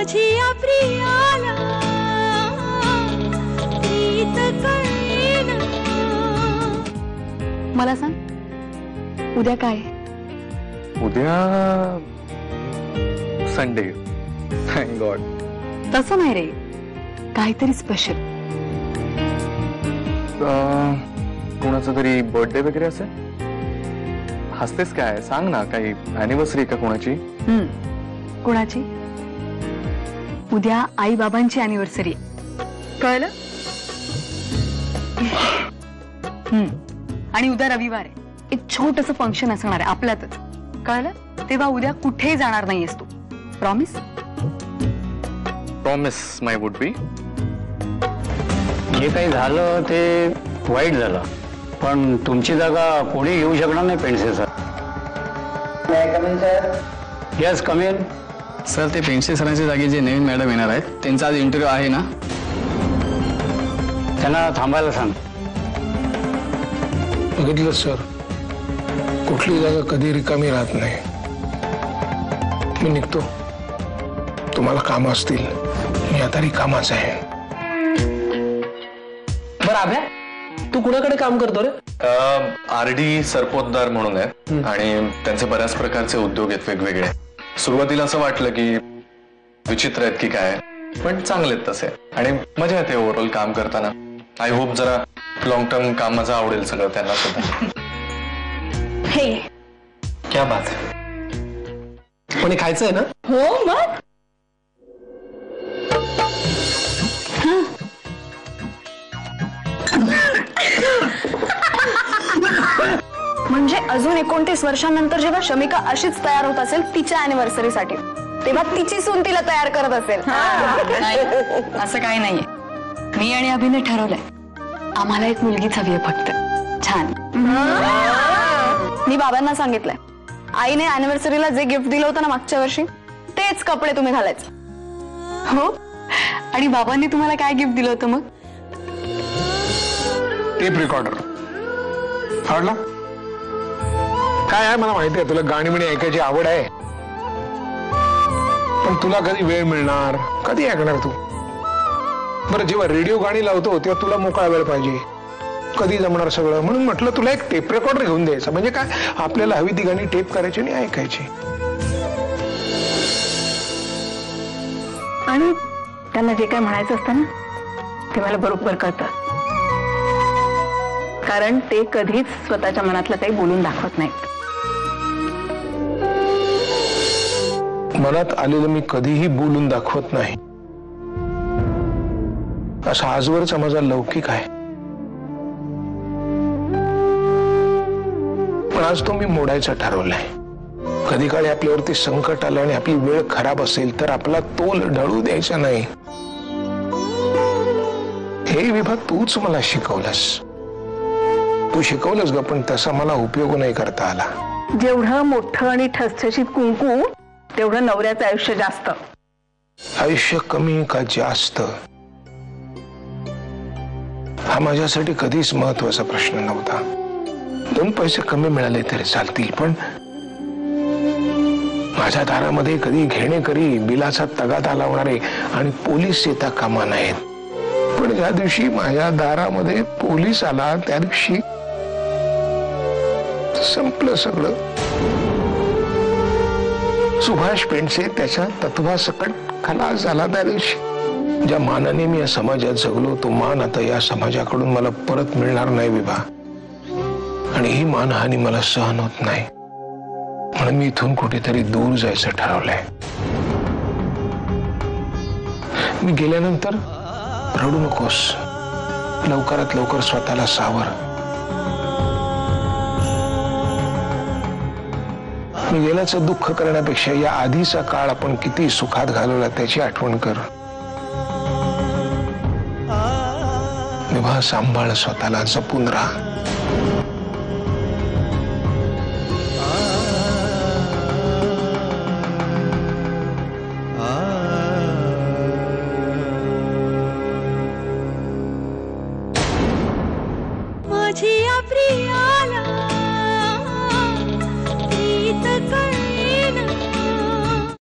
माझी प्रियाला प्रीत कळेना। मला सांग उद्या काय? उद्या संडे, थँक गॉड। तसं नाही रे, काहीतरी स्पेशल। कोणाचा तरी बर्थडे वगैरे असेल? हसतेस काय? सांग ना, काही अॅनिव्हर्सरी का कोणाची? कोणाची? उद्या आई बाबांची अॅनिव्हर्सरी, कळलं? आणि उद्या रविवार आहे, एक छोटंसं फंक्शन असणार आहे आपल्यातच, कळलं? तेव्हा उद्या कुठेही जाणार नाहीयेस तू, promise? Promise my would be. जे काही झालं ते वाईट झालं, पण तुमची जागा कोणी घेऊ शकणार नाही Pendse sir. Yes come in. Sir, ते पेंडसे सरांच्या जागी जे नवीन मॅडम येणार आहेत त्यांचा आज इंटरव्ह्यू आहे ना? त्यांना थांबायला सांग। बघितलं सर, कुठली जागा कधी रिकामी राहत नाही। मी निघतो, तुम्हाला काम असतील, मी आता रिकामाच आहे। बरं अभ्या, तू कुणाकडे काम करतो रे? आरडी सरपोतदार म्हणून आहे आणि त्यांचे बऱ्याच प्रकारचे उद्योग आहेत वेगवेगळे। सुरुवातीला असं वाटलं की विचित्र आहेत की काय, पण चांगले आहेत तसे आणि मजा येते ओव्हरऑल काम करताना। आय होप जरा लॉंग टर्म काम माझं आवडेल सगळं त्यांना सुद्धा। हे क्या बात है, पण हे खायचं आहे ना? हो मग। म्हणजे अजून 29 वर्षांनंतर जेव्हा शमिका अशीच तयार होत असेल तिच्या अॅनिव्हर्सरीसाठी, तेव्हा तिची सून तिला तयार करत असेल। असं काही नाहीये, मी आणि अभिने ठरवलंय, आम्हाला एक मुलगीच हवी आहे फक्त, छान। मी बाबांना सांगितलंय, आईने अॅनिव्हर्सरीला जे गिफ्ट दिलं होतं ना मागच्या वर्षी, तेच कपडे तुम्ही घालायचे। हो, आणि बाबांनी तुम्हाला काय गिफ्ट दिलं होतं मग? Tape recorder. आवडला? काय आहे मला माहिती आहे, तुला गाणी म्हणी ऐकायची आवड आहे, पण तुला कधी वेळ मिळणार, कधी ऐकणार तू? बरं, जेव्हा रेडिओ गाणी लावतो तेव्हा तुला मोकळा वेळ पाहिजे, कधी जमणार सगळं? म्हणून म्हटलं तुला एक टेप रेकॉर्डर घेऊन द्यायचं, म्हणजे काय, आपल्याला हवी ती गाणी टेप करायची आणि ऐकायची। आणि त्यांना जे काय म्हणायचं असतं ना ते मला बरोबर कळतं, कारण ते कधीच स्वतःच्या मनातलं काही बोलून दाखवत नाहीत। मनात आलेलं मी कधीही बोलून दाखवत नाही, असा आजवरचा माझा लौकिक आहे, पण आज तो मी मोडायचा ठरवलाय। कधी काळी आपल्यावरती संकट आलं आणि आपली वेळ खराब असेल तर आपला तोल ढळू द्यायचा नाही। हे विभाग तूच मला शिकवलंस, तू शिकवलंस ग, पण तसा मला उपयोग नाही करता आला। जेवढं मोठं आणि ठसठशीत कुंकू तेवढं नवऱ्याचं आयुष्य जास्त। आयुष्य कमी का जास्त हा माझ्यासाठी कधीच महत्वाचा प्रश्न नव्हता। 2 पैसे कमी मिळाले तरी चालतील, पण माझ्या दारामध्ये कधी घेणेकरी, बिलाचा तगादा लावणारे आणि पोलीस येता कामा नाहीत, पण ज्या दिवशी माझ्या दारामध्ये पोलीस आला त्या दिवशी संपलं सगळं। सुभाष पेंडसे त्याच्या तत्वासकट खलास झाला त्या दिवशी। ज्या मानाने मी या समाजात जगलो तो मान आता या समाजाकडून मला परत मिळणार नाही विभा, आणि ही मानहानी मला सहन होत नाही, म्हणून मी इथून कुठेतरी दूर जायचं ठरवलंय। मी गेल्यानंतर रडू नकोस, लवकरात लवकर स्वतःला सावर। मी गेल्याचं दुःख करण्यापेक्षा या आधीचा काळ आपण किती सुखात घालवला त्याची आठवण कर। विवाह सांभाळ, स्वतःला जपून राहा।